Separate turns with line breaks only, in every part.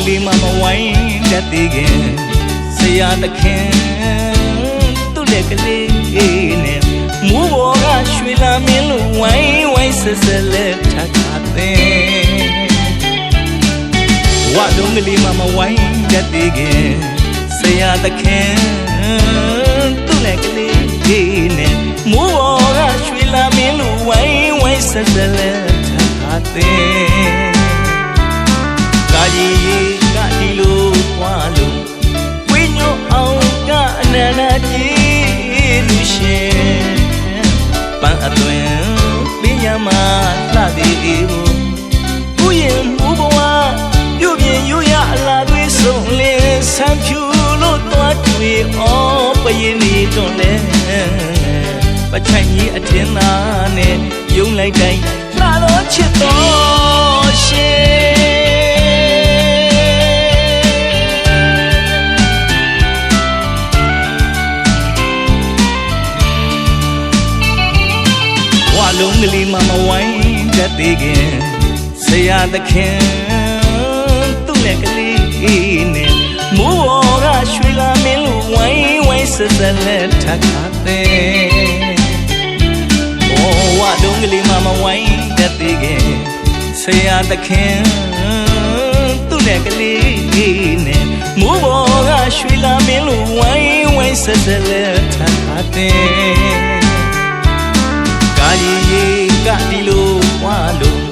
လေးမှမဝိုင်းတတ်သေးခင်ဆရာသခင်သူ့လက်ကလေးနဲ့မူဘောကရွှေလာမင်းလိုဝိုင်းဆက်ဆက်လက်ထပ်ခါတဲ့ဝါလုံးကလေးမှမဝိုင်းတတ်သေးခင်ဆရာသခင်သူ့လက်ကလေးနဲ့မူဘောကရွှေလာမင်းလိုဝိုင်းဆက်ဆက်လက်ထပ်ခါတဲ့ကာကြီးကဒီလိုွားလို့ဝိညောအောင်ကအနန္တကြီးလူရှင်ပန်းအသွင်ပညာမှာလှသည်ဘူးဥယျာဉ်မူဘဝပြုပြင်ယူရအလားတွေဆုံးလင်းဆန်းဖြူလို့သွားတွေ့အောင်ပရင်နေတွန်လဲပချိုင်ကြီးအထင်သာနဲ့ယုံလိုက်တိုင်းလှတော့ချစ်တော်ရှင်လုံးကလေးမှမဝိုင်းတတ်သေးခင်ဆရာသခင်သူ့လက်ကလေးနဲ့မိုးဘော်ကရွှေလာမင်းလိုဝိုင်းဆက်ဆက်လက်ထပ်ခါတဲ့ဘောဝတုံးကလေးမှမဝိုင်းတတ်သေးခင်ဆရာသခင်သူ့လက်ကလေးနဲ့မိုးဘော်ကရွှေလာမင်းလိုဝိုင်းဆက်ဆက်လက်ထပ်ခါတဲ့ကာကြီးကဒီလိုဝါလို့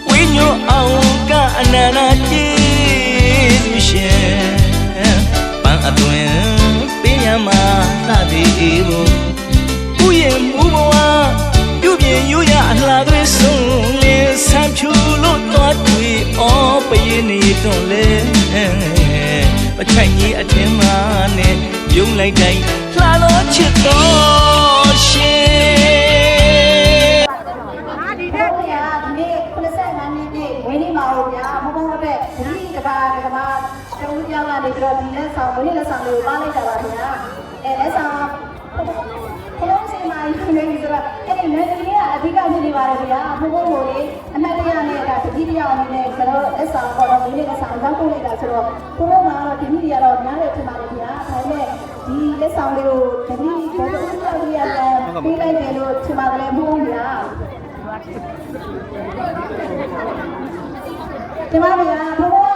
ဝိညောအောင်ကအနန္တကြီးလူရှင်ပန်းအသွင်ပညာမှာလှသည်ဘူးဥယျာဉ်မူဘဝပြုပြင်ယူရအလှသွေးဆုံးလင်းဆန်းဖြူလို့သွားတွေ့အော်ပရင်နေတွန်လဲပချိုင်ကြီးအထင်မှာနဲ့ယုံလိုက်တိုင်းလှလို့ချစ်တော်ရှင်ကျောင်းကနေပြီးတော့ဒီလက်ဆောင်ကိုပါလိုက်တာပါခင်ဗျာလက်ဆောင်ခလုံးစီမာယူနေပြီဆိုတော့အဲ့ဒီလက်ကြီးကအဓိကဖြစ်နေပါတယ်ခင်ဗျာဘုံဘုံကိုလေအမှတ်တရနဲ့ကတတိယအနေနဲ့ကျွန်တော်လက်ဆောင်ပေါ်တော့ဒီနေ့လက်ဆောင်ရောက်ပို့လိုက်တာဆိုတော့ဘုံဘုံကတော့ဒီနေ့ကတော့များတယ်ဖြစ်ပါတယ်ခင်ဗျာဒါပေမဲ့ဒီလက်ဆောင်လေးကိုတတိဘုံဘုံပြောပြရတယ်ပြီးလိုက်တယ်လို့ထင်ပါတယ်ဘုံဘုံဗျာဒီမှာဗျာဘုံဘုံ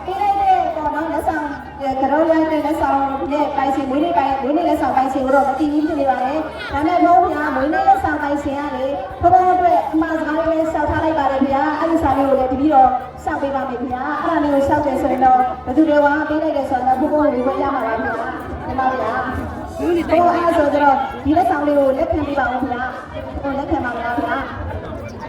ပြီးလိုက်တဲ့ပေါ်တော့လက်ဆောင်ကတော့ရိုင်းတဲ့လက်ဆောင်ရဲ့ပိုင်ရှင်မွေးနေ့လက်ဆောင်ပိုင်ရှင်ကိုတော့မသိဘူးဖြစ်နေပါတယ်ဒါနဲ့ဘုံဗျာမွေးနေ့လက်ဆောင်ပိုင်ရှင်ကလေဘုံဘုံအတွက်အမှားစကားလေးလည်းရှောက်ထားလိုက်ပါတယ်ဗျာအဲ့ဒီစာလေးကိုလည်းတပီတော့ရှောက်ပေးပါမယ်ဗျာအဲ့ဒါလေးကိုရှောက်တယ်ဆိုရင်တော့ဘယ်သူတွေကပေးလိုက်တယ်ဆိုတော့ဘုံဘုံကိုဝယ်ရမှာပါဗျာဒီမှာဗျာဒီတော့အဲ့ဆိုတော့ဒီလက်ဆောင်လေးကိုလက်ခံပေးပါဦးဗျာလက်ခံပါမလားဗျာ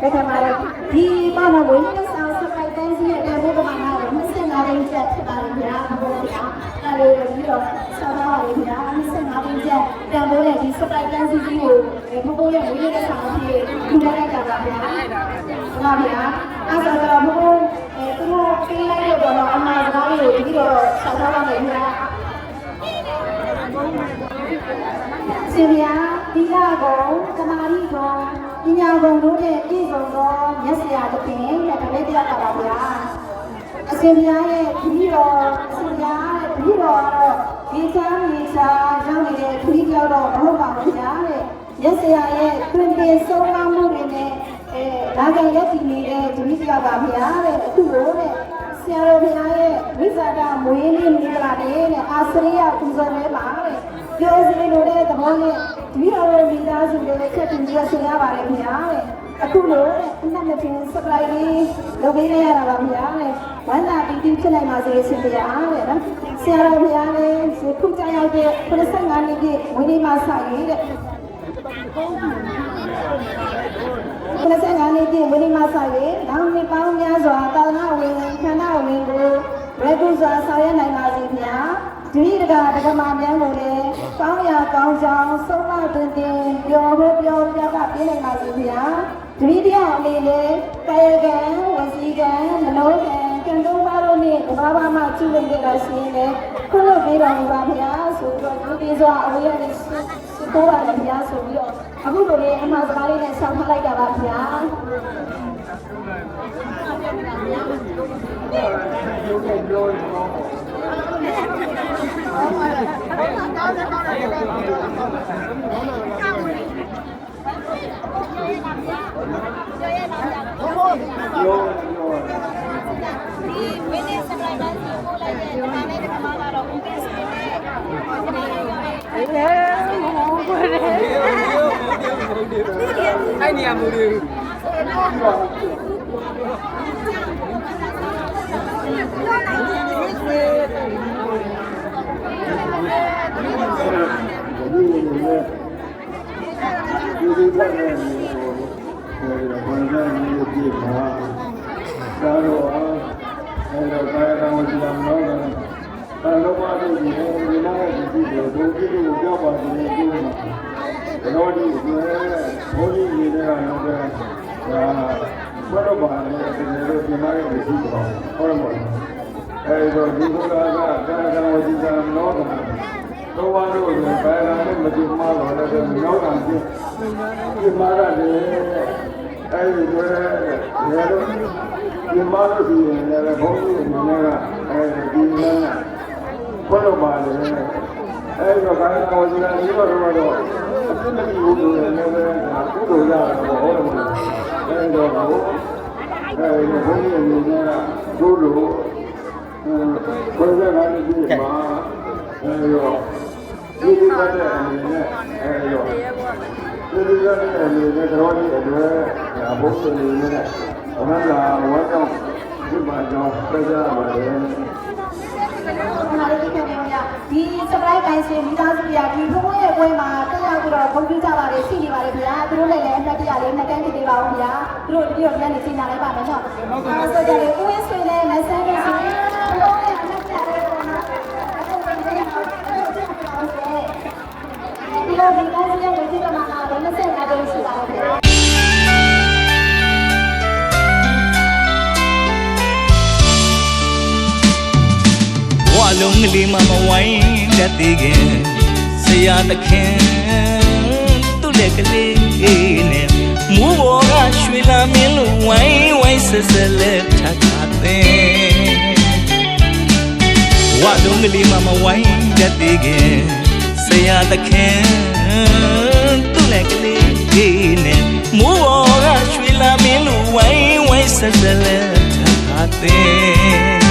လက်ခံပါလေဒီမှာမွေးနေ့လက်ဆောင်စပိုက်တန်းစီရဲ့ဘုံဘုံမှာ25ရင်းချက်ဖြစ်ပါတယ်ဗျာဘုရားအဲ့လိုပြီးတော့ဆောင်းပါလေဗျာ25ရင်းချက်တန်ဖိုးတဲ့ဒီစပိုက်တန်းစီကြီးကိုဘုရားရဲ့ဝိညာဉ်ဆောင်ကြီးကိုထူလိုက်တာပါဗျာဟုတ်ပါဗျာအဲ့ဆိုတော့ဘုရားသူတို့ပေးလိုက်တော့တော့အမှားစကားလေးကိုပြီးတော့ဆောင်းပါမယ်ဗျာရှင်ဗျာဒီလာကောင်ကမာရီကောင်ပညာကောင်တို့ရဲ့ပြည်စုံသောမျက်စရာတစ်ပင်တဲ့တလေးတရားပါဗျာအရှင်ဘုရားရဲ့ခရီးတော်အရှင်ဘုရားရဲ့ခရီးတော်ကတော့ဒီချမ်းမြေချာရောက်နေတဲ့ခရီးကြောတော့မဟုတ်ပါဘူးဗျာတဲ့ရက်စရာရဲ့တွင်တင်ဆုံးမမှုတွေနဲ့ဒါကရက်တည်နေတဲ့ခရီးကြောပါဗျာတဲ့အခုလို့တဲ့ဆရာတော်ဘုရားရဲ့ဝိဇာတမွေးနေ့မင်္ဂလာတဲ့အာစရိယပူဇော်လဲပါတဲ့ပြောစလေးလို့တဲ့သဘောနဲ့ဒီတော်ရဲ့မိသားစုတွေချက်တင်ပြီးဆင်ရပါတယ်ဗျာတဲ့အခုလို့တဲ့အနက်နဲ့ပြင်စပလိုက်လေးလုပ်ပေးရတာပါဗျာတဲ့ဝမ်းသာပီတိဖြစ်နိုင်ပါစေရှင်ဗျာတဲ့နော်ဆရာတော်ဘုရားလည်းခုကြောင်ရောက်တဲ့85နှစ်ပြည့်ဝင်းနေမှာဆိုင်တဲ့85နှစ်ပြည့်ဝင်းနေမှာဆိုင်တဲ့နောက်နှစ်ပေါင်းများစွာတာလနာဝင်ခန္ဓာဝင်ကိုရဲကုစွာဆောင်ရနိုင်ပါစေဗျာဒီတကမများကိုလည်းကောင်းရာကောင်းကြောင်းဆုံးမတင်ပျော်ဖို့ပျော်ပြကပြနိုင်ပါစေဗျာဒီတရားအနေနဲ့ကာယကံဝစီကံမနောကံကံသုံးပါးတို့နဲ့ဘာဘာမှကျူလို့ရတာရှိရင်လည်းခုလို့ပေးတော်မူပါဗျာဆိုတော့ဒီပြေစွာအဝေးရတဲ့ကိုးပါတယ်ဗျာဆိုပြီးတော့အခုလိုလေးအမှားစကားလေးနဲ့ဆောင်းထားလိုက်တာပါဗျာ
ai ni amu dia
ဒီစပရိုက်တိုင်းစင်မိသားစုတွေကဒီဘုံရဲ့ပွဲမှာတက်ရောက်ပြီးတော့ဂုဏ်ပြုကြပါတယ်ရှိနေပါတယ်ဗျာသူတို့လည်းအမှတ်တရလေးနှစ်တန်းပြပေးပါဦးဗျာသူတို့တတိယပြန်နေချိန်လာလိုက်ပါမယ်နော်အဲဆိုကြလေဦးဝင်းဆွေနဲ့မဆန်းနဲ့ဆိုဘုံရဲ့အမှတ်တရလေးကိုနော်အခုဝင်ကြရအောင်ဒီလိုဒီတိုင်းရဲ့ဝေကြီးကမှလာတော့25တိန်းရှိပါတယ်ဗျာ
လုံးကလေးမဝိုင်းတတ်သေးခင်ဆရာသခင်သူ့လက်ကလေးနဲ့မူဘောကရွှေလာမင်းလိုဝိုင်းဝိုင်းဆက်ဆက်လက်ထပ်ထပ်တဲ့ဝလုံးကလေးမဝိုင်းတတ်သေးခင်ဆရာသခင်သူ့လက်ကလေးနဲ့မူဘောကရွှေလာမင်းလိုဝိုင်းဝိုင်းဆက်ဆက်လက်ထပ်ထပ်တဲ့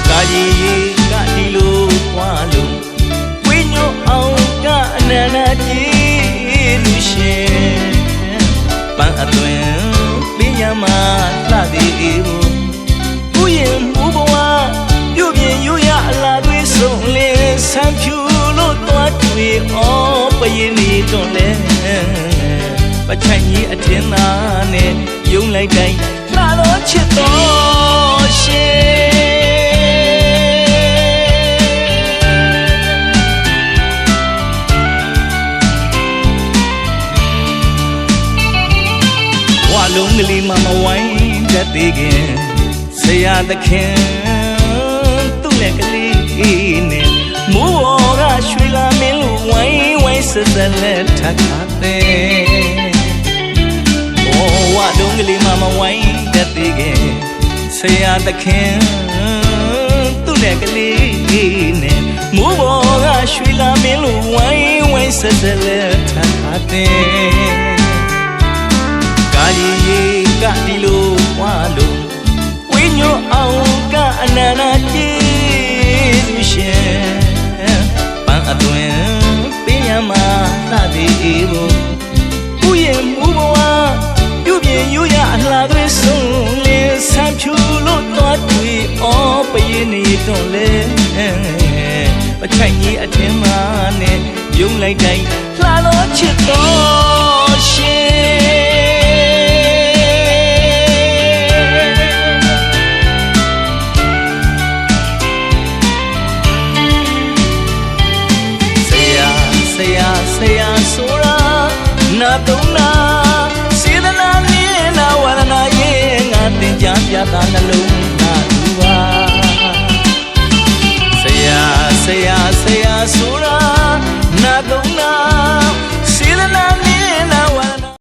ကာကြီးကဒီလိုွားလို့ဝိညိုအောင်ကအနန္တကြီးလူရှင်ပန်းအသွင်ပညာမှာလှသည်ဘူးဥယျာဉ်မူဘဝပြုပြင်ယူရအလားတွေဆုံးလင်းဆန်းဖြူလို့သွားတွေ့အောင်ပရင်နေတွန်လဲပချိုင်ကြီးအထင်သာနဲ့ယုံလိုက်တိုင်းလှတော့ချစ်တော်ရှင်လုံးကလေးမဝိုင်းတတ်သေးခင်ဆရာသခင်သူ့လက်ကလေးနဲ့မိုးဘောကရွှေလာမင်းလိုဝိုင်းဝိုင်းဆက်ဆက်လက်ထပ်ထပ်တဲ့ဝလုံးကလေးမဝိုင်းတတ်သေးခင်ဆရာသခင်သူ့လက်ကလေးနဲ့မိုးဘောကရွှေလာမင်းလိုဝိုင်းဝိုင်းဆက်ဆက်လက်ထပ်ထပ်တဲ့ကာကြီးကဒီလိုွားလို့ဝိညိုအောင်ကအနန္တကြီးလူရှင်ပန်းအသွင်ပညာမှာလှသည်ဘူးဥယျာဉ်မူဘဝပြုပြင်ယူရအလားတွေဆုံးလင်းဆန်းဖြူလို့သွားတွေ့အော်ပရင်နေတော့လေပချိုင်ကြီးအထင်မှာနဲ့ယုံလိုက်တိုင်းလှလို့ချစ်တော်ရှင်ဆရာဆိုတာနာတုံးနာစေတနာမြင်နာဝရဏရဲ့ငါတင်ကြပြတာနှလုံး